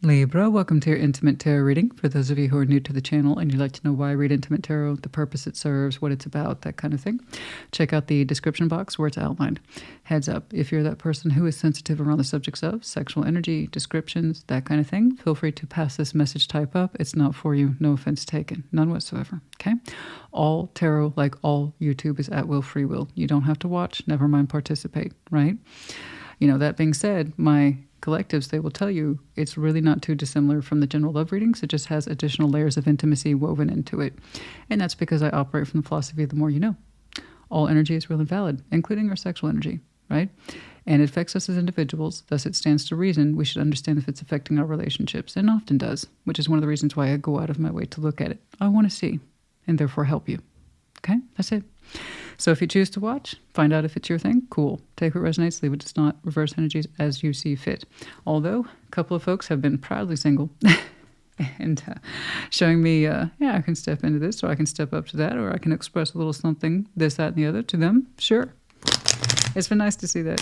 Libra, welcome to your Intimate Tarot reading. For those of you who are new to the channel and you'd like to know why I read Intimate Tarot, the purpose it serves, what it's about, that kind of thing, check out the description box where it's outlined. Heads up, if you're that person who is sensitive around the subjects of sexual energy, descriptions, that kind of thing, feel free to pass this message type up. It's not for you. No offense taken. None whatsoever. Okay? All tarot, like all YouTube, is at will, free will. You don't have to watch, never mind participate, right? You know, that being said, my collectives, they will tell you it's really not too dissimilar from the general love readings. It just has additional layers of intimacy woven into it. And that's because I operate from the philosophy of the more you know. All energy is real and valid, including our sexual energy, right? And it affects us as individuals. Thus, it stands to reason we should understand if it's affecting our relationships, and often does, which is one of the reasons why I go out of my way to look at it. I want to see, and therefore help you. Okay? That's it. So if you choose to watch, find out if it's your thing, cool. Take what resonates, leave what does not, reverse energies as you see fit. Although, a couple of folks have been proudly single and showing me, yeah, I can step into this, or I can step up to that, or I can express a little something, this, that, and the other to them. Sure. It's been nice to see that.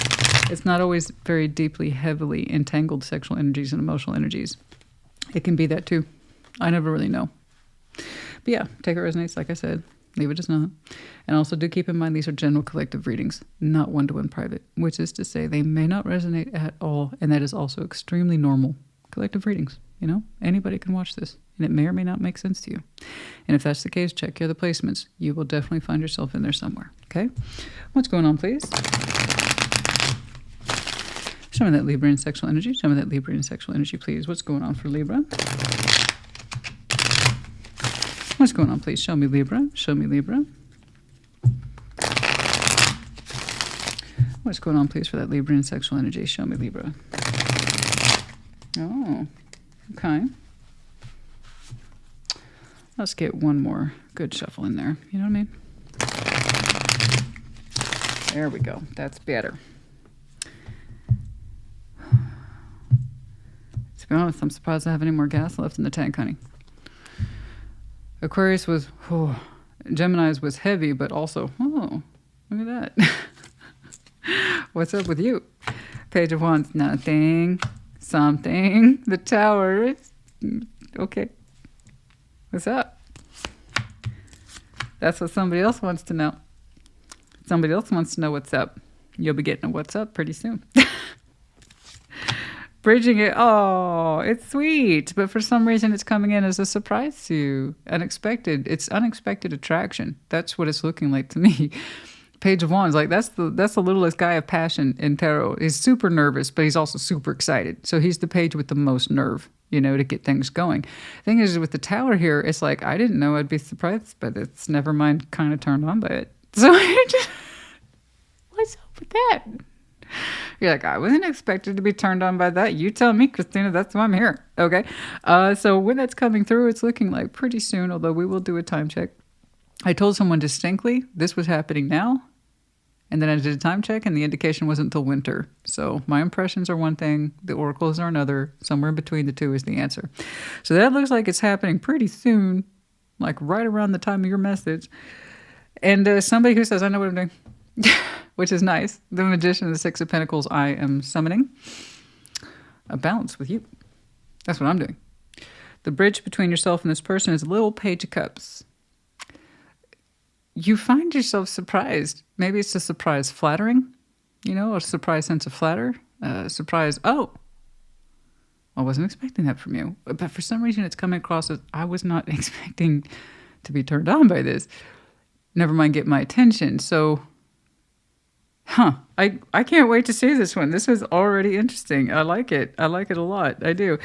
It's not always very deeply, heavily entangled sexual energies and emotional energies. It can be that too. I never really know. But yeah, take what resonates, like I said. Leave it does not. And also do keep in mind these are general collective readings, not one-to-one private, which is to say they may not resonate at all, and that is also extremely normal. Collective readings, you know? Anybody can watch this, and it may or may not make sense to you. And if that's the case, check your other placements. You will definitely find yourself in there somewhere, okay? What's going on, please? Show me that Libra in sexual energy. Show me that Libra in sexual energy, please. What's going on for Libra? What's going on, please? Show me Libra. Show me Libra. What's going on, please, for that Libra in sexual energy? Show me Libra. Oh, okay. Let's get one more good shuffle in there. You know what I mean? There we go. That's better. To be honest, I'm surprised I have any more gas left in the tank, honey. Aquarius was, Gemini's was heavy, but also, look at that. What's up with you? Page of Wands, nothing, something, the Tower. Okay. What's up? That's what somebody else wants to know. Somebody else wants to know what's up. You'll be getting a what's up pretty soon. Bridging it. Oh, it's sweet. But for some reason, it's coming in as a surprise to you. Unexpected. It's unexpected attraction. That's what it's looking like to me. Page of Wands. Like, that's the littlest guy of passion in tarot. He's super nervous, but he's also super excited. So he's the page with the most nerve, you know, to get things going. Thing is, with the Tower here, it's like, I didn't know I'd be surprised, but it's never mind kind of turned on by it. So what's up with that? You're like, I wasn't expected to be turned on by that. You tell me, Christina, that's why I'm here. Okay. So when that's coming through, it's looking like pretty soon, although we will do a time check. I told someone distinctly this was happening now. And then I did a time check and the indication wasn't until winter. So my impressions are one thing. The oracles are another. Somewhere in between the two is the answer. So that looks like it's happening pretty soon, like right around the time of your message. And somebody who says, I know what I'm doing. Which is nice. The Magician of the Six of Pentacles, I am summoning a balance with you. That's what I'm doing. The bridge between yourself and this person is a little Page of Cups. You find yourself surprised. Maybe it's a surprise flattering, you know, a surprise sense of flatter. Surprise, oh, I wasn't expecting that from you. But for some reason, it's coming across as I was not expecting to be turned on by this. Never mind, get my attention. So... I can't wait to see this one. This is already interesting. I like it. I like it a lot. I do.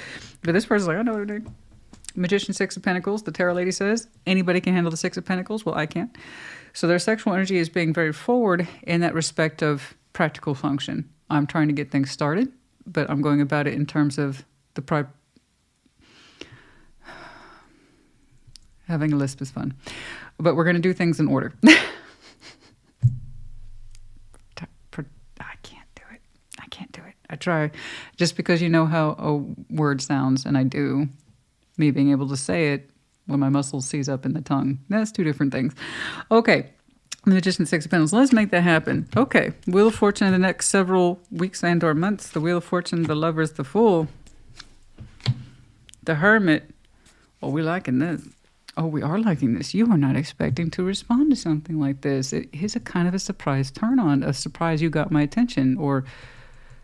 But this person's like, I know what I'm doing. Magician, Six of Pentacles. The Tarot Lady says, anybody can handle the Six of Pentacles. Well, I can't. So their sexual energy is being very forward in that respect of practical function. I'm trying to get things started, but I'm going about it in terms of the having a lisp is fun. But we're going to do things in order. I try, just because you know how a word sounds, and I do, me being able to say it when my muscles seize up in the tongue. That's two different things. Okay, the Magician, Six of Pentacles. Let's make that happen. Okay, Wheel of Fortune in the next several weeks and or months. The Wheel of Fortune, the Lovers, the Fool. The Hermit. Oh, we liking this. Oh, we are liking this. You are not expecting to respond to something like this. It is a kind of a surprise turn on, a surprise you got my attention, or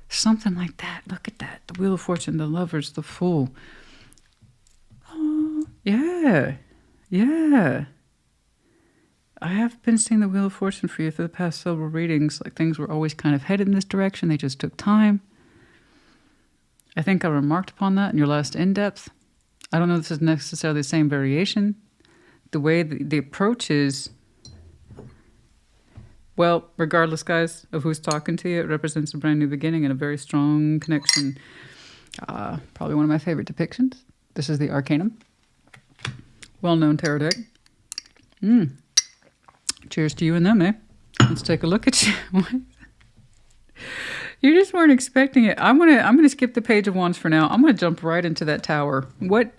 something like that. Look at that. The Wheel of Fortune, the Lovers, the Fool. Oh, yeah. Yeah. I have been seeing the Wheel of Fortune for you for the past several readings. Like things were always kind of headed in this direction. They just took time. I think I remarked upon that in your last in-depth. I don't know if this is necessarily the same variation. The way the approach is, well, regardless, guys, of who's talking to you, it represents a brand new beginning and a very strong connection. Probably one of my favorite depictions. This is the Arcanum. Well-known tarot deck. Cheers to you and them, eh? Let's take a look at you. You just weren't expecting it. I'm gonna skip the Page of Wands for now. I'm gonna jump right into that Tower. What?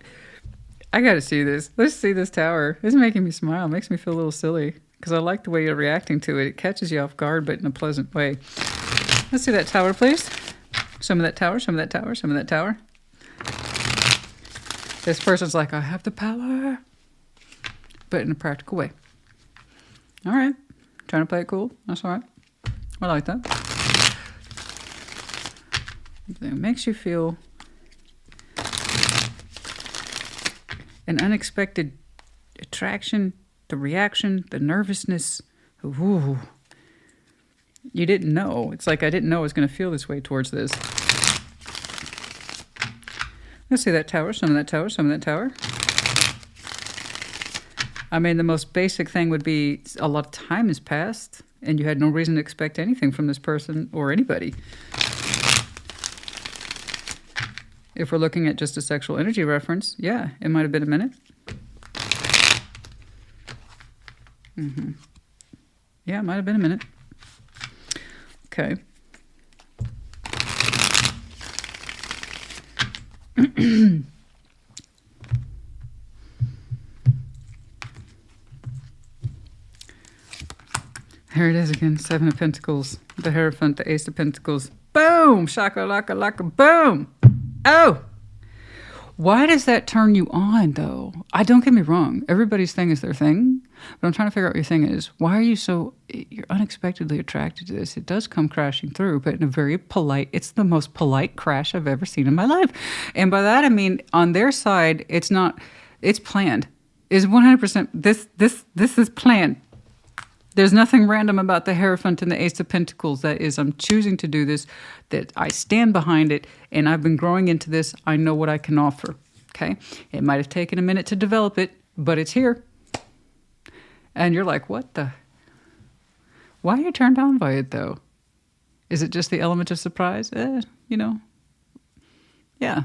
I gotta see this. Let's see this Tower. This is making me smile. It makes me feel a little silly because I like the way you're reacting to it. It catches you off guard, but in a pleasant way. Let's see that Tower, please. Some of that Tower. Some of that Tower. Some of that Tower. This person's like, I have the power, but in a practical way. All right, trying to play it cool. That's all right. I like that. It makes you feel an unexpected attraction, the reaction, the nervousness. Ooh. You didn't know. It's like I didn't know I was going to feel this way towards this. Let's see that Tower, some of that Tower, some of that Tower. I mean, the most basic thing would be a lot of time has passed and you had no reason to expect anything from this person or anybody. If we're looking at just a sexual energy reference, yeah, it might have been a minute. Yeah, it might have been a minute. Okay. Here it is again, Seven of Pentacles, the Hierophant, the Ace of Pentacles. Boom! Shaka-laka-laka, boom! Oh! Why does that turn you on, though? Don't get me wrong. Everybody's thing is their thing. But I'm trying to figure out what your thing is. Why are you you're unexpectedly attracted to this? It does come crashing through, but in a very polite, it's the most polite crash I've ever seen in my life. And by that, I mean, on their side, it's planned. It's 100%, this is planned. There's nothing random about the Hierophant and the Ace of Pentacles. That is, I'm choosing to do this, that I stand behind it, and I've been growing into this. I know what I can offer, okay? It might have taken a minute to develop it, but it's here. And you're like, what the? Why are you turned on by it, though? Is it just the element of surprise? You know, yeah.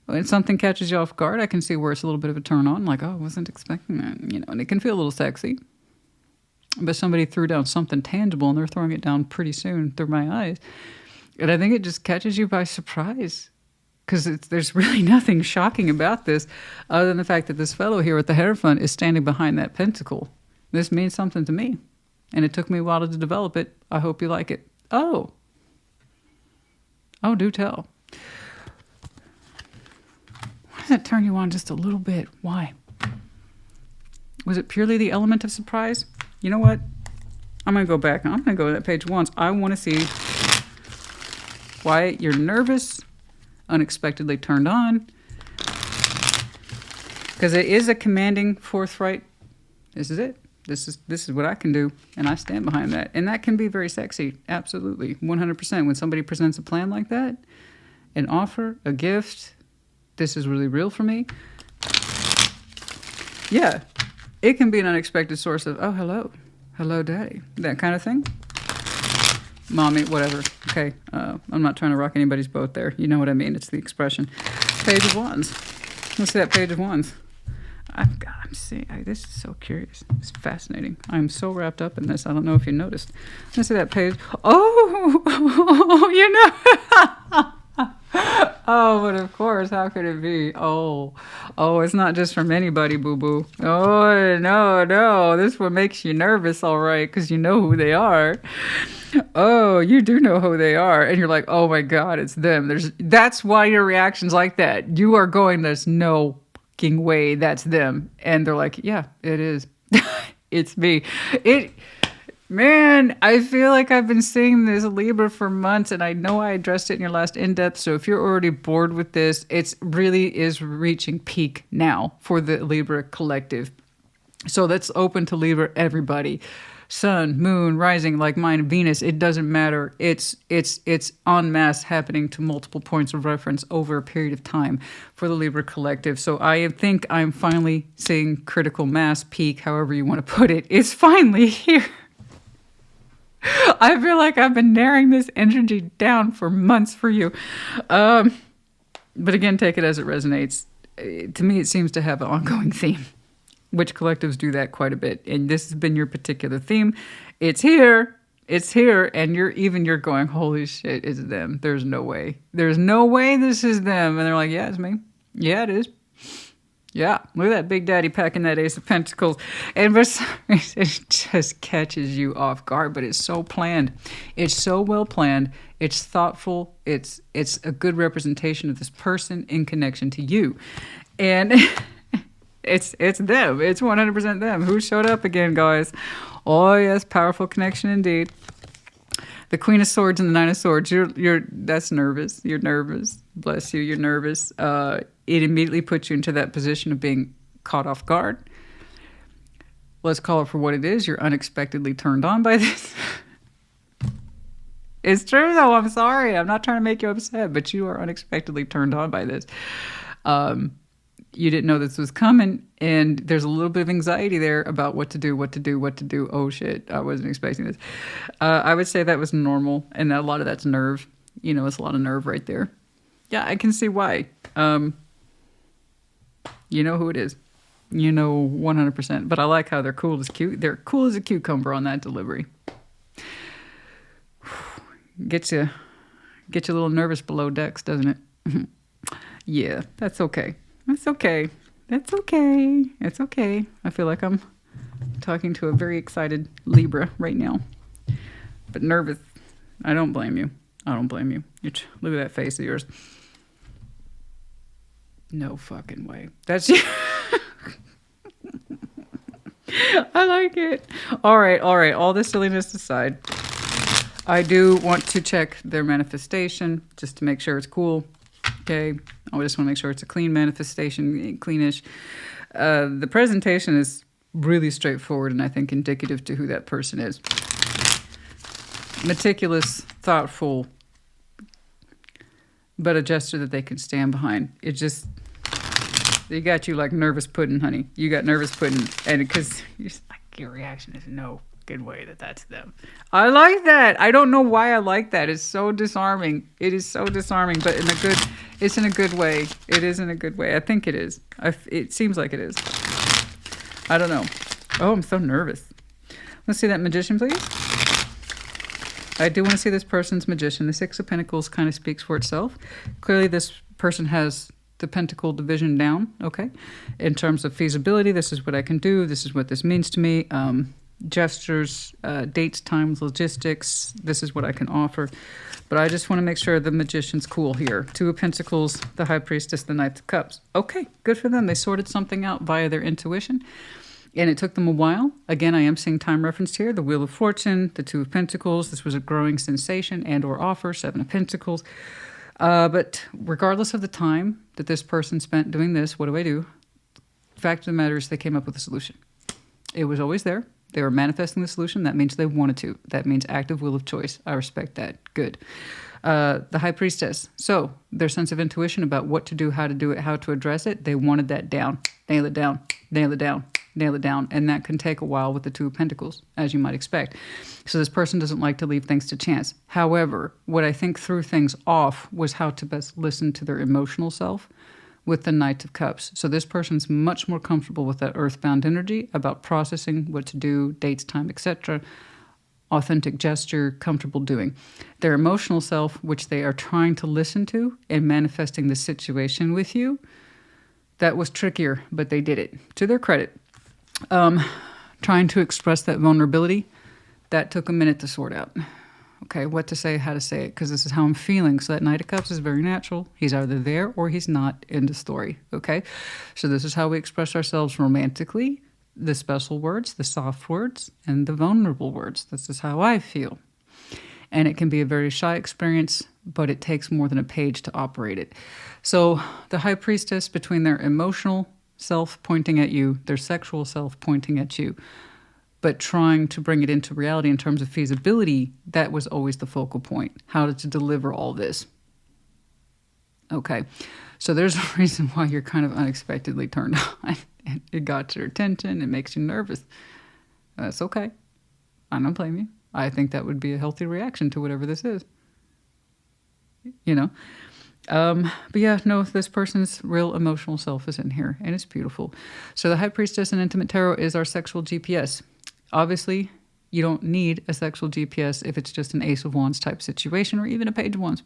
When something catches you off guard, I can see where it's a little bit of a turn on, like, oh, I wasn't expecting that, you know, and it can feel a little sexy. But somebody threw down something tangible, and they're throwing it down pretty soon through my eyes. And I think it just catches you by surprise. Because there's really nothing shocking about this other than the fact that this fellow here with the Hierophant is standing behind that pentacle. This means something to me. And it took me a while to develop it. I hope you like it. Oh. Oh, do tell. Why does that turn you on just a little bit? Why? Was it purely the element of surprise? You know what? I'm going to go back. I'm going to go to that Page of Wands. I want to see why you're nervous, unexpectedly turned on. Because it is a commanding, forthright, this is it. This is what I can do, and I stand behind that. And that can be very sexy, absolutely, 100%. When somebody presents a plan like that, an offer, a gift, this is really real for me. Yeah. It can be an unexpected source of, oh, hello, daddy, that kind of thing. Mommy, whatever. Okay, I'm not trying to rock anybody's boat there. You know what I mean. It's the expression. Page of Wands. Let's see that Page of Wands. This is so curious. It's fascinating. I'm so wrapped up in this. I don't know if you noticed. Let's see that page. Oh, you know. Oh, but of course, how could it be? Oh, Oh, it's not just from anybody, boo-boo. Oh, no, no. This one makes you nervous, all right, because you know who they are. Oh, you do know who they are. And you're like, oh my God, it's them. That's why your reaction's like that. You are going, there's no fucking way that's them. And they're like, yeah, it is. It's me. Man, I feel like I've been seeing this Libra for months, and I know I addressed it in your last in-depth, so if you're already bored with this, it really is reaching peak now for the Libra collective. So that's open to Libra everybody. Sun, moon, rising, like mine, Venus, it doesn't matter. It's en masse happening to multiple points of reference over a period of time for the Libra collective. So I think I'm finally seeing critical mass peak, however you want to put it. It's finally here. I feel like I've been narrowing this energy down for months for you. But again, take it as it resonates. To me, it seems to have an ongoing theme, which collectives do that quite a bit. And this has been your particular theme. It's here. It's here. And you're going, holy shit, it's them. There's no way. There's no way this is them. And they're like, yeah, it's me. Yeah, it is. Yeah, look at that Big Daddy packing that Ace of Pentacles. And for some reason, it just catches you off guard, but it's so planned. It's so well planned. It's thoughtful. It's a good representation of this person in connection to you. And it's them. It's 100% them. Who showed up again, guys? Oh, yes, powerful connection indeed. The Queen of Swords and the Nine of Swords. That's nervous. You're nervous. Bless you. You're nervous. It immediately puts you into that position of being caught off guard. Let's call it for what it is. You're unexpectedly turned on by this. It's true, though. I'm sorry. I'm not trying to make you upset, but you are unexpectedly turned on by this. You didn't know this was coming, and there's a little bit of anxiety there about what to do. Oh, shit. I wasn't expecting this. I would say that was normal, and a lot of that's nerve. It's a lot of nerve right there. Yeah, I can see why. You know who it is. 100%. But I like how they're cool as cute. They're cool as a cucumber on that delivery. Gets you a little nervous below decks, doesn't it? Yeah, that's okay. That's okay. That's okay. It's okay. I feel like I'm talking to a very excited Libra right now. But nervous. I don't blame you. Look at that face of yours. No fucking way. That's you. I like it. All right. All this silliness aside, I do want to check their manifestation just to make sure it's cool. Okay. I just want to make sure it's a clean manifestation, cleanish. The presentation is really straightforward and I think indicative to who that person is. Meticulous, thoughtful, but a gesture that they can stand behind. It just, they got you like nervous pudding, honey. You got nervous pudding, and because your reaction is no good way that's them. I like that. I don't know why I like that. It's so disarming. It is so disarming, but it's in a good way. It is in a good way. I think it is. It seems like it is. I don't know. Oh, I'm so nervous. Let's see that Magician, please. I do want to see this person's Magician. The Six of Pentacles kind of speaks for itself. Clearly, this person has the Pentacle division down, okay? In terms of feasibility, this is what I can do. This is what this means to me. Gestures, dates, times, logistics. This is what I can offer. But I just want to make sure the Magician's cool here. Two of Pentacles, the High Priestess, the Knight of Cups. Okay, good for them. They sorted something out via their intuition. And it took them a while. Again, I am seeing time referenced here. The Wheel of Fortune, the Two of Pentacles. This was a growing sensation and or offer. Seven of Pentacles. But regardless of the time that this person spent doing this, what do? The fact of the matter is they came up with a solution. It was always there. They were manifesting the solution. That means they wanted to. That means active will of choice. I respect that. Good. The High Priestess. So their sense of intuition about what to do, how to do it, how to address it, they wanted that down. Nail it down. Nail it down. Nail it down. And that can take a while with the Two of Pentacles, as you might expect. So this person doesn't like to leave things to chance. However, what I think threw things off was how to best listen to their emotional self with the Knight of Cups. So this person's much more comfortable with that earthbound energy about processing what to do, dates, time, etc. Authentic gesture, comfortable doing. Their emotional self, which they are trying to listen to and manifesting the situation with you, That was trickier, but they did it, to their credit. Trying to express that vulnerability, that took a minute to sort out. Okay, what to say, how to say it, because this is how I'm feeling. So that Knight of Cups is very natural. He's either there or he's not in the story, okay? So this is how we express ourselves romantically, the special words, the soft words, and the vulnerable words. This is how I feel. And it can be a very shy experience, but it takes more than a page to operate it. So the High Priestess, between their emotional self pointing at you, their sexual self pointing at you, but trying to bring it into reality in terms of feasibility, that was always the focal point. How to deliver all this. Okay, so there's a reason why you're kind of unexpectedly turned on. It got your attention. It makes you nervous. That's okay. I don't blame you. I think that would be a healthy reaction to whatever this is. You know? But yeah, no, this person's real emotional self is in here, and it's beautiful. So the High Priestess in Intimate Tarot is our sexual GPS. Obviously, you don't need a sexual GPS if it's just an Ace of Wands type situation or even a Page of Wands.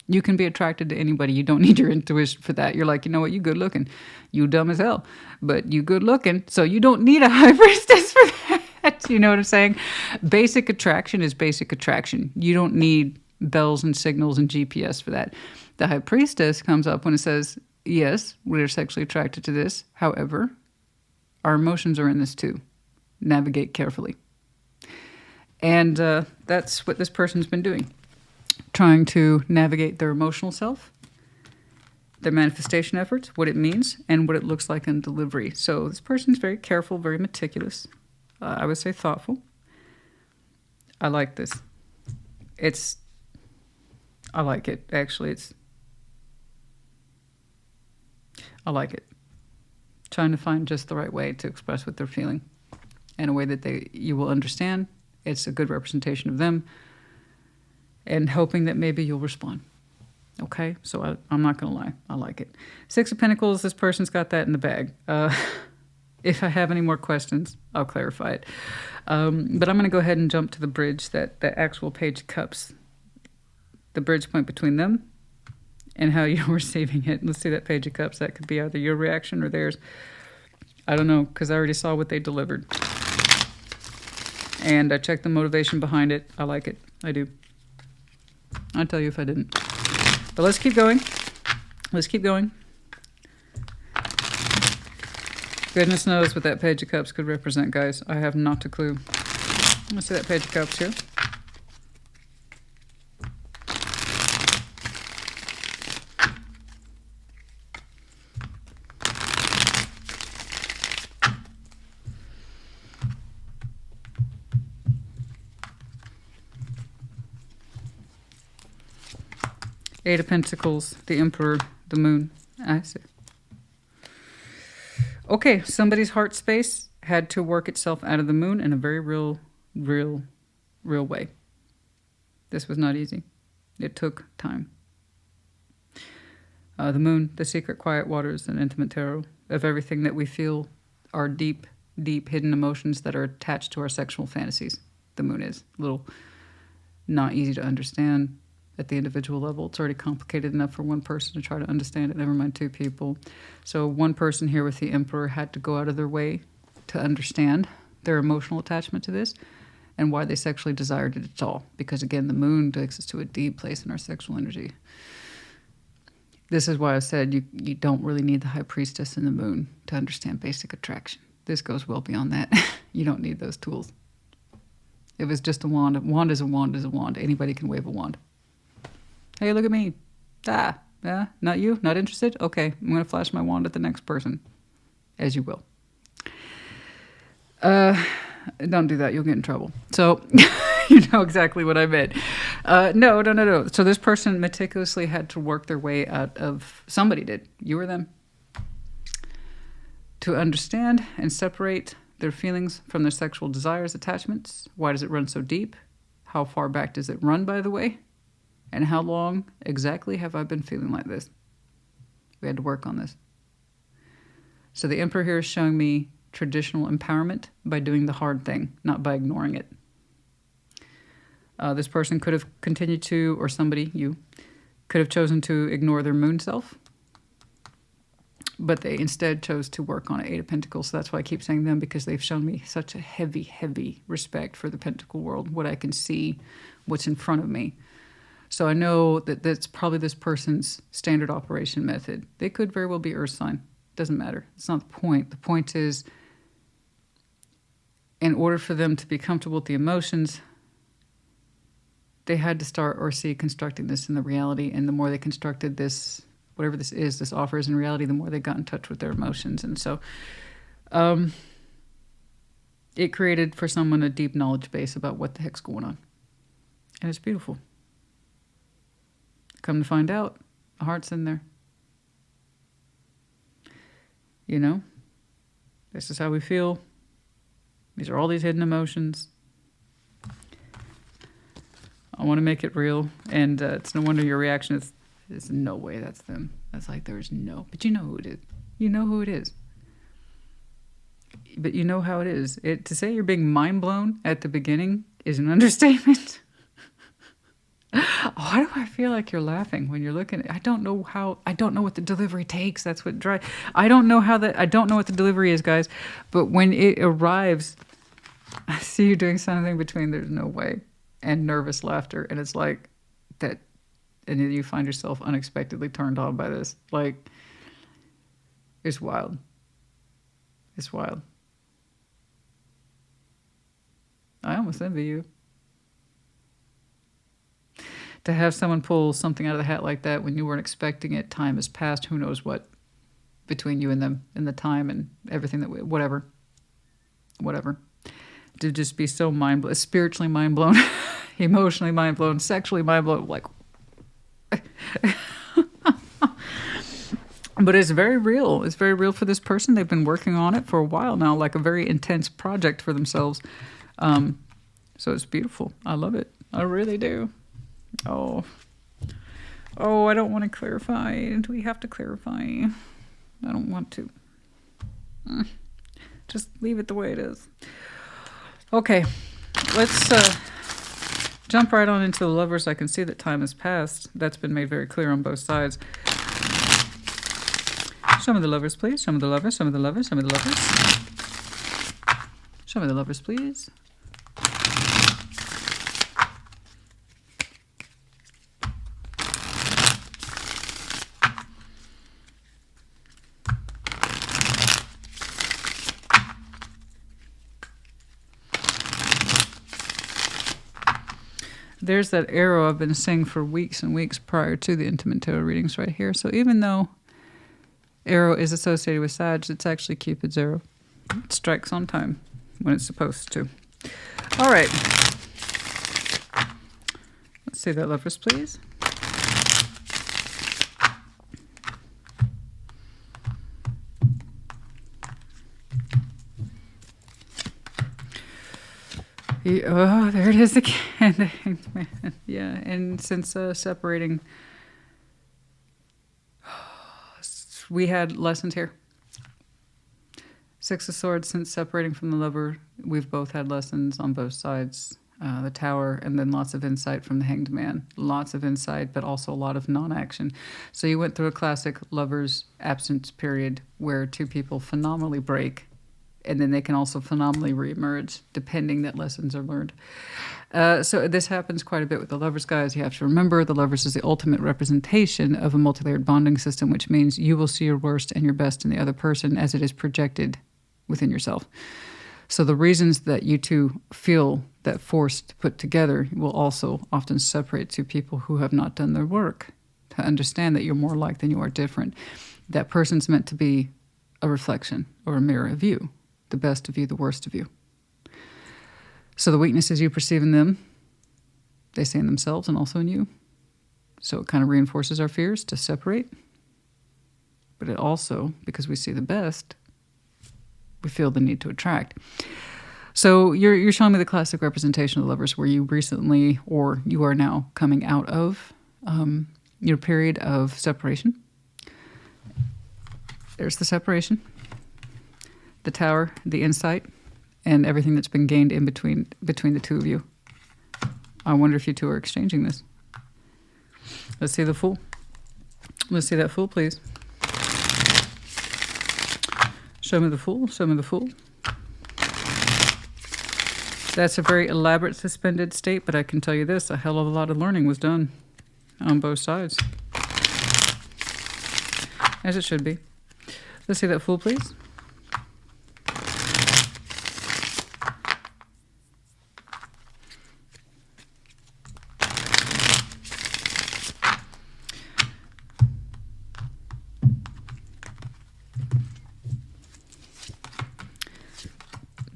You can be attracted to anybody. You don't need your intuition for that. You're like, you know what, you good looking. You dumb as hell, but you good looking, so you don't need a High Priestess for that. You know what I'm saying? Basic attraction is basic attraction. You don't need bells and signals and GPS for that. The High Priestess comes up when it says, yes, we're sexually attracted to this. However, our emotions are in this too. Navigate carefully. And that's what this person's been doing. Trying to navigate their emotional self, their manifestation efforts, what it means, and what it looks like in delivery. So this person's very careful, very meticulous. I would say thoughtful. I like this. I like it. Actually, I like it. Trying to find just the right way to express what they're feeling in a way that you will understand. It's a good representation of them, and hoping that maybe you'll respond. Okay? So I'm not going to lie. I like it. Six of Pentacles, this person's got that in the bag. If I have any more questions, I'll clarify it. But I'm going to go ahead and jump to the bridge, the actual Page of Cups. The bridge point between them and how you're receiving it. Let's see that Page of Cups. That could be either your reaction or theirs. I don't know, because I already saw what they delivered. And I checked the motivation behind it. I like it. I do. I'd tell you if I didn't. But let's keep going. Let's keep going. Goodness knows what that Page of Cups could represent, guys. I have not a clue. Let's see that Page of Cups here. Eight of Pentacles, the Emperor, the Moon. I see. Okay, somebody's heart space had to work itself out of the Moon in a very real way. This was not easy. It took time. The Moon, the secret quiet waters and Intimate Tarot of everything that we feel are deep hidden emotions that are attached to our sexual fantasies. The Moon is a little not easy to understand. At the individual level, it's already complicated enough for one person to try to understand it, never mind two people. So one person here with the Emperor had to go out of their way to understand their emotional attachment to this and why they sexually desired it at all. Because again, the Moon takes us to a deep place in our sexual energy. This is why I said you don't really need the High Priestess and the Moon to understand basic attraction. This goes well beyond that. You don't need those tools. If it's just a wand is a wand is a wand. Anybody can wave a wand. Hey, look at me. Yeah, not you? Not interested? Okay, I'm going to flash my wand at the next person. As you will. Don't do that. You'll get in trouble. So, you know exactly what I meant. No. So this person meticulously had to work their way out of... Somebody did. You or them. To understand and separate their feelings from their sexual desires, attachments. Why does it run so deep? How far back does it run, by the way? And how long exactly have I been feeling like this? We had to work on this. So the Emperor here is showing me traditional empowerment by doing the hard thing, not by ignoring it. This person could have continued to, or somebody, you, could have chosen to ignore their Moon self. But they instead chose to work on an Eight of Pentacles. So that's why I keep saying them, because they've shown me such a heavy, heavy respect for the Pentacle world, what I can see, what's in front of me. So I know that that's probably this person's standard operation method. They could very well be Earth sign. Doesn't matter. It's not the point. The point is, in order for them to be comfortable with the emotions, they had to start or see constructing this in the reality. And the more they constructed this, whatever this is, this offer is in reality, the more they got in touch with their emotions. And so it created for someone a deep knowledge base about what the heck's going on. And it's beautiful. Come to find out, the heart's in there. You know, this is how we feel. These are all these hidden emotions. I want to make it real. And it's no wonder your reaction is, there's no way that's them. That's like, there's no, but you know who it is. You know who it is. But you know how it is. To say you're being mind blown at the beginning is an understatement. Why do I feel like you're laughing when you're looking at, I don't know what the delivery takes. That's what drives. I don't know what the delivery is, guys. But when it arrives, I see you doing something between there's no way and nervous laughter. And it's like that. And then you find yourself unexpectedly turned on by this. Like, it's wild. It's wild. I almost envy you. To have someone pull something out of the hat like that when you weren't expecting it, time has passed, who knows what, between you and them, and the time and everything that, whatever. To just be so mind-blown, spiritually mind-blown, emotionally mind-blown, sexually mind-blown, like, but it's very real. It's very real for this person. They've been working on it for a while now, like a very intense project for themselves. So it's beautiful. I love it. I really do. Oh, I don't want to clarify. Do we have to clarify? I don't want to. Just leave it the way it is. Okay, let's jump right on into the Lovers. I can see that time has passed. That's been made very clear on both sides. Show me the Lovers, please. Show me the Lovers. Show me the Lovers. Show me the Lovers. Show me the Lovers, please. There's that arrow I've been seeing for weeks and weeks prior to the intimate tarot readings right here. So even though arrow is associated with Sag, it's actually Cupid's arrow. It strikes on time when it's supposed to. All right. Let's see that, Lovers, please. Oh, there it is again. Yeah, and since separating, we had lessons here. Six of Swords, since separating from the Lover, we've both had lessons on both sides. The Tower, and then lots of insight from the Hanged Man. Lots of insight, but also a lot of non-action. So you went through a classic Lover's absence period where two people phenomenally break, and then they can also phenomenally reemerge, depending that lessons are learned. So this happens quite a bit with the Lovers, guys. You have to remember the Lovers is the ultimate representation of a multi-layered bonding system, which means you will see your worst and your best in the other person as it is projected within yourself. So the reasons that you two feel that force to put together will also often separate two people who have not done their work to understand that you're more alike than you are different. That person's meant to be a reflection or a mirror of you. The best of you, the worst of you. So the weaknesses you perceive in them, they see in themselves and also in you. So it kind of reinforces our fears to separate. But it also, because we see the best, we feel the need to attract. So you're showing me the classic representation of the Lovers where you recently, or you are now coming out of your period of separation. There's the separation. The Tower, the insight, and everything that's been gained in between the two of you. I wonder if you two are exchanging this. Let's see the Fool. Let's see that Fool, please. Show me the Fool. Show me the Fool. That's a very elaborate suspended state, but I can tell you this, a hell of a lot of learning was done on both sides. As it should be. Let's see that Fool, please.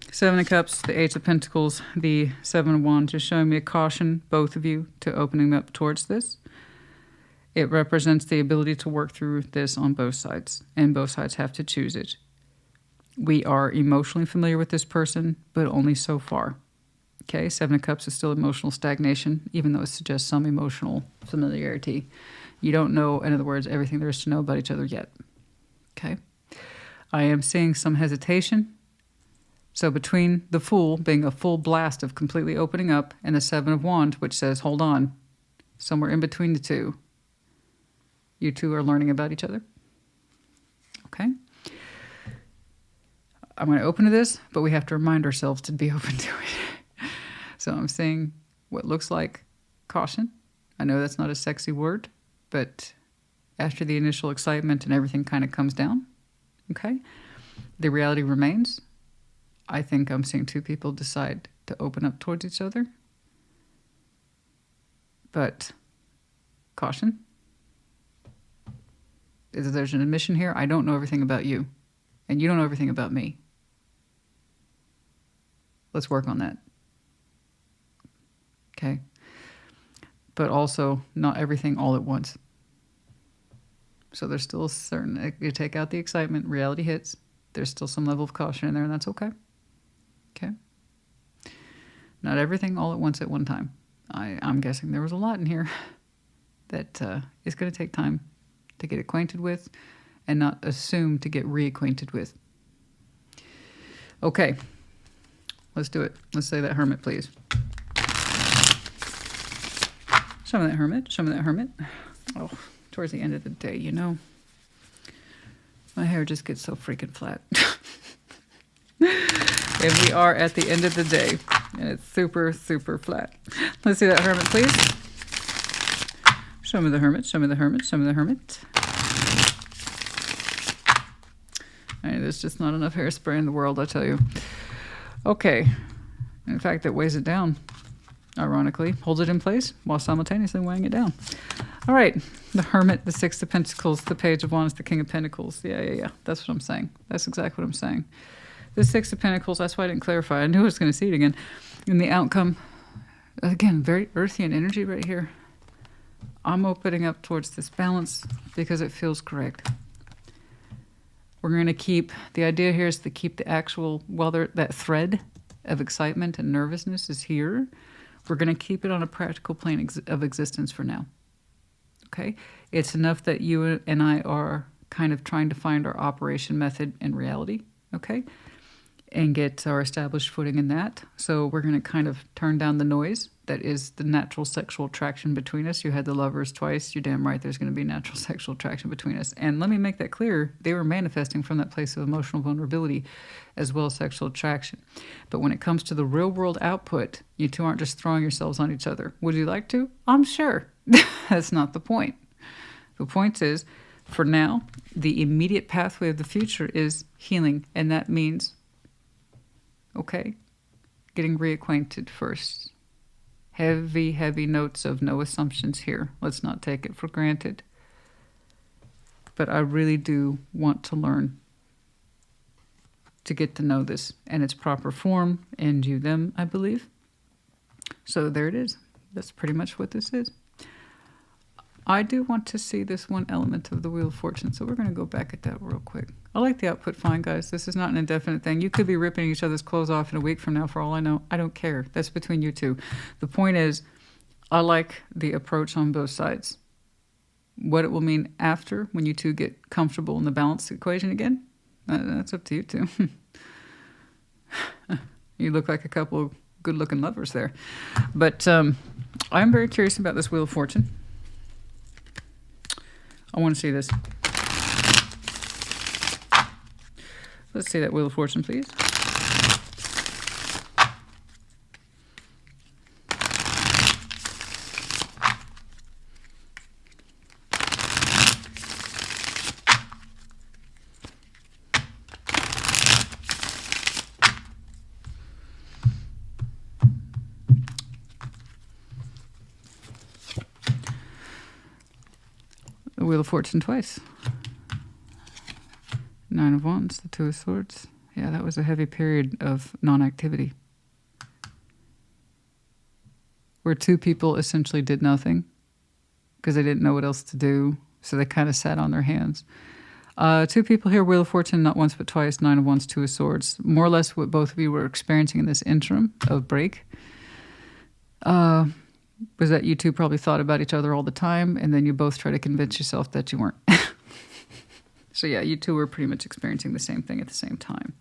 Seven of Cups, the Eight of Pentacles, the Seven of Wands, just showing me a caution, both of you, to opening up towards this. It represents the ability to work through this on both sides, and both sides have to choose it. We are emotionally familiar with this person, but only so far. Okay, Seven of Cups is still emotional stagnation, even though it suggests some emotional familiarity. You don't know, in other words, everything there is to know about each other yet. Okay, I am seeing some hesitation. So between the Fool being a full blast of completely opening up and the Seven of Wands, which says, hold on, somewhere in between the two, you two are learning about each other. Okay. I'm going to open to this, but we have to remind ourselves to be open to it. So I'm seeing what looks like caution. I know that's not a sexy word, but after the initial excitement and everything kind of comes down, okay, the reality remains. I think I'm seeing two people decide to open up towards each other. But caution. There's an admission here. I don't know everything about you. And you don't know everything about me. Let's work on that. Okay? But also, not everything all at once. So there's still a certain... You take out the excitement, reality hits. There's still some level of caution in there, and that's okay. Okay. Not everything all at once at one time. I'm guessing there was a lot in here that is going to take time to get acquainted with and not assume to get reacquainted with. Okay. Let's do it. Let's say that Hermit, please. Show me that Hermit. Show me that Hermit. Oh, towards the end of the day, you know. My hair just gets so freaking flat. And we are at the end of the day, and it's super, super flat. Let's see that Hermit, please. Show me the Hermit, show me the Hermit, show me the Hermit. I mean, there's just not enough hairspray in the world, I tell you. Okay. In fact, it weighs it down, ironically. Holds it in place while simultaneously weighing it down. All right. The Hermit, the Six of Pentacles, the Page of Wands, the King of Pentacles. Yeah. That's what I'm saying. That's exactly what I'm saying. The Six of Pentacles, that's why I didn't clarify. I knew I was going to see it again. And the outcome, again, very earthy in energy right here. I'm opening up towards this balance because it feels correct. We're going to keep, the idea here is to keep the actual, that thread of excitement and nervousness is here. We're going to keep it on a practical plane of existence for now. Okay? It's enough that you and I are kind of trying to find our operation method in reality. Okay? And get our established footing in that. So we're going to kind of turn down the noise that is the natural sexual attraction between us. You had the lovers twice. You're damn right there's going to be natural sexual attraction between us. And let me make that clear. They were manifesting from that place of emotional vulnerability as well as sexual attraction. But when it comes to the real world output, you two aren't just throwing yourselves on each other. Would you like to? I'm sure. That's not the point. The point is, for now, the immediate pathway of the future is healing. And that means... Okay, getting reacquainted first. Heavy, heavy notes of no assumptions here. Let's not take it for granted. But I really do want to learn to get to know this in its proper form, and you, them, I believe. So there it is. That's pretty much what this is. I do want to see this one element of the Wheel of Fortune, so we're going to go back at that real quick. I like the output fine, guys. This is not an indefinite thing. You could be ripping each other's clothes off in a week from now, for all I know. I don't care. That's between you two. The point is, I like the approach on both sides. What it will mean after, when you two get comfortable in the balance equation again, that's up to you two. You look like a couple of good-looking lovers there. But I'm very curious about this Wheel of Fortune. I want to see this. Let's see that Wheel of Fortune, please. The Wheel of Fortune twice. Nine of Wands, the Two of Swords. Yeah, that was a heavy period of non-activity, where two people essentially did nothing because they didn't know what else to do, so they kind of sat on their hands. Two people here, Wheel of Fortune, not once but twice, Nine of Wands, Two of Swords. More or less what both of you were experiencing in this interim of break was that you two probably thought about each other all the time, and then you both try to convince yourself that you weren't. So yeah, you two were pretty much experiencing the same thing at the same time,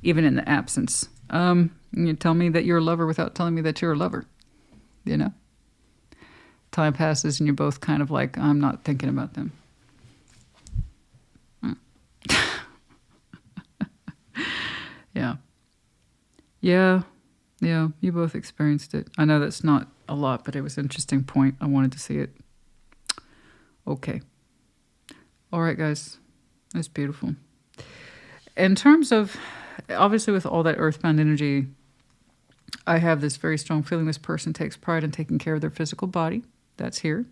even in the absence. You tell me that you're a lover without telling me that you're a lover, you know? Time passes and you're both kind of like, I'm not thinking about them. Yeah. Yeah. Yeah, you both experienced it. I know that's not a lot, but it was an interesting point. I wanted to see it. Okay. All right, guys. That's beautiful. In terms of, obviously with all that earthbound energy, I have this very strong feeling this person takes pride in taking care of their physical body. That's here.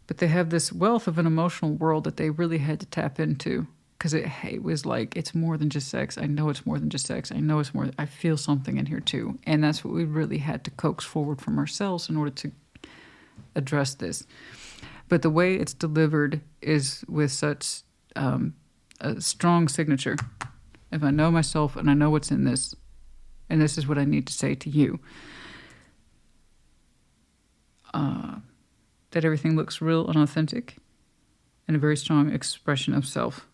But they have this wealth of an emotional world that they really had to tap into. Because it was like, it's more than just sex. I know it's more than just sex. I know it's more. I feel something in here too. And that's what we really had to coax forward from ourselves in order to address this. But the way it's delivered is with such a strong signature. If I know myself and I know what's in this, and this is what I need to say to you, that everything looks real and authentic and a very strong expression of self.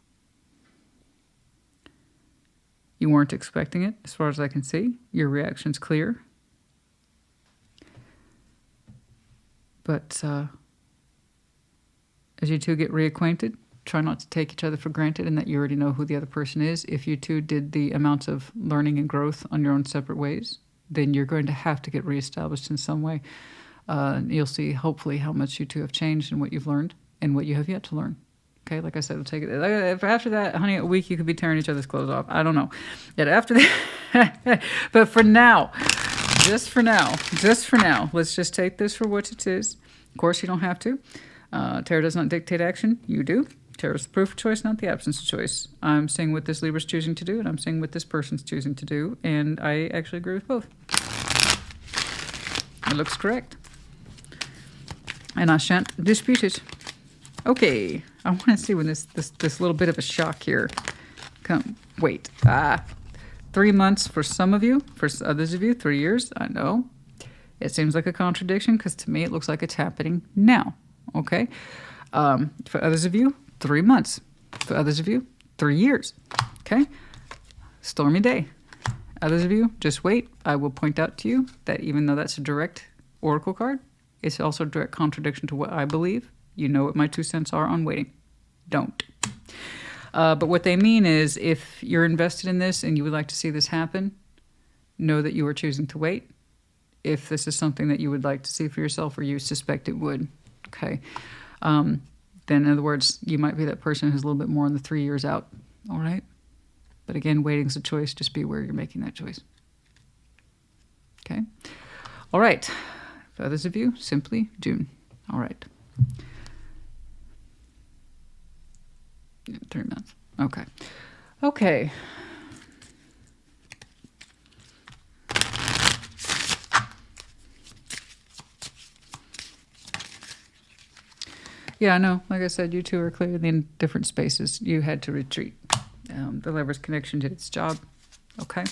You weren't expecting it, as far as I can see. Your reaction's clear. But as you two get reacquainted, try not to take each other for granted and that you already know who the other person is. If you two did the amounts of learning and growth on your own separate ways, then you're going to have to get reestablished in some way. You'll see, hopefully, how much you two have changed and what you've learned and what you have yet to learn. Okay, like I said, we'll take it. After that, honey, a week you could be tearing each other's clothes off. I don't know. Yet after that, but for now, just for now, let's just take this for what it is. Of course, you don't have to. Tarot does not dictate action. You do. Tarot is the proof of choice, not the absence of choice. I'm seeing what this Libra's choosing to do, and I'm seeing what this person's choosing to do, and I actually agree with both. It looks correct. And I shan't dispute it. Okay, I want to see when this little bit of a shock here come. Wait, 3 months for some of you, for others of you, 3 years. I know it seems like a contradiction because to me it looks like it's happening now. Okay, for others of you, 3 months. For others of you, 3 years. Okay, stormy day. Others of you, just wait. I will point out to you that even though that's a direct oracle card, it's also a direct contradiction to what I believe. You know what my 2 cents are on waiting. Don't. But what they mean is if you're invested in this and you would like to see this happen, know that you are choosing to wait. If this is something that you would like to see for yourself or you suspect it would, okay? Then in other words, you might be that person who's a little bit more on the 3 years out, all right? But again, waiting's a choice. Just be aware you're making that choice. Okay? All right. For others of you, simply June. All right. 3 months. Okay. Okay. Yeah, I know. Like I said, you two are clearly in different spaces. You had to retreat. The Libra's connection did its job. Okay.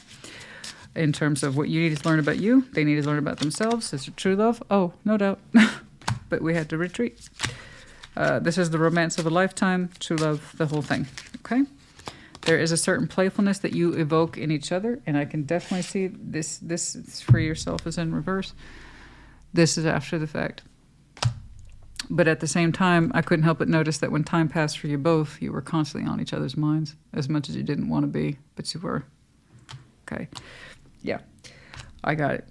In terms of what you needed to learn about you, they needed to learn about themselves. Is it true love? Oh, no doubt. But we had to retreat. This is the romance of a lifetime, true love, the whole thing, okay? There is a certain playfulness that you evoke in each other, and I can definitely see this is for yourself is in reverse. This is after the fact. But at the same time, I couldn't help but notice that when time passed for you both, you were constantly on each other's minds, as much as you didn't want to be, but you were. Okay. Yeah. I got it.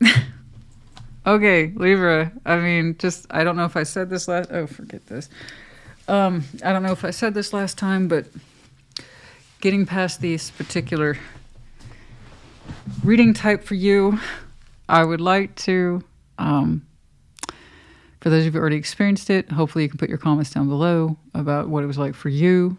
Okay, Libra. I mean, I don't know if I said this last... Oh, forget this. I don't know if I said this last time, but getting past this particular reading type for you, I would like to... for those of you who already experienced it, hopefully you can put your comments down below about what it was like for you.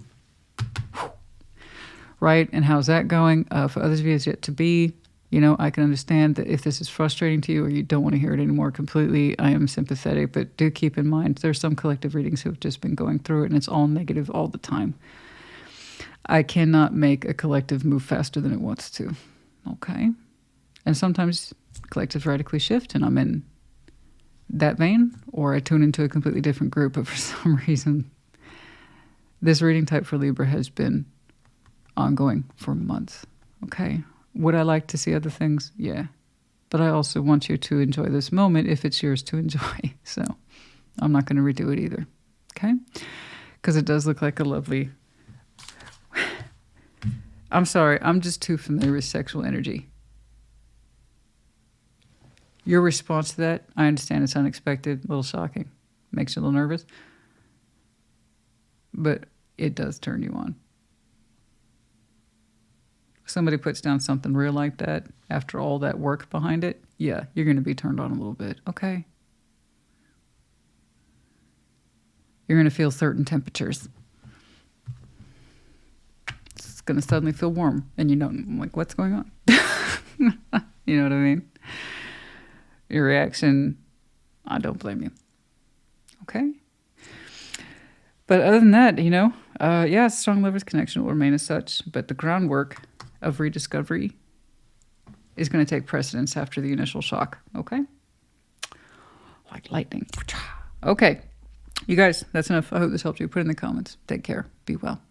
Right? And how's that going? For others of you, it's yet to be. You know, I can understand that if this is frustrating to you or you don't want to hear it anymore completely, I am sympathetic. But do keep in mind, there's some collective readings who have just been going through it and it's all negative all the time. I cannot make a collective move faster than it wants to. Okay? And sometimes collectives radically shift and I'm in that vein, or I tune into a completely different group. But for some reason, this reading type for Libra has been ongoing for months. Okay? Would I like to see other things? Yeah. But I also want you to enjoy this moment if it's yours to enjoy. So I'm not going to redo it either. Okay? Because it does look like a lovely... I'm sorry. I'm just too familiar with sexual energy. Your response to that, I understand it's unexpected, a little shocking. Makes you a little nervous. But it does turn you on. Somebody puts down something real like that, after all that work behind it, yeah, you're going to be turned on a little bit. Okay. You're going to feel certain temperatures. It's going to suddenly feel warm. And you know, I'm like, what's going on? You know what I mean? Your reaction, I don't blame you. Okay? But other than that, you know, yeah, strong lovers connection will remain as such, but the groundwork of rediscovery is going to take precedence after the initial shock. Okay? Like lightning. Okay. You guys, that's enough. I hope this helped you. Put in the comments. Take care. Be well.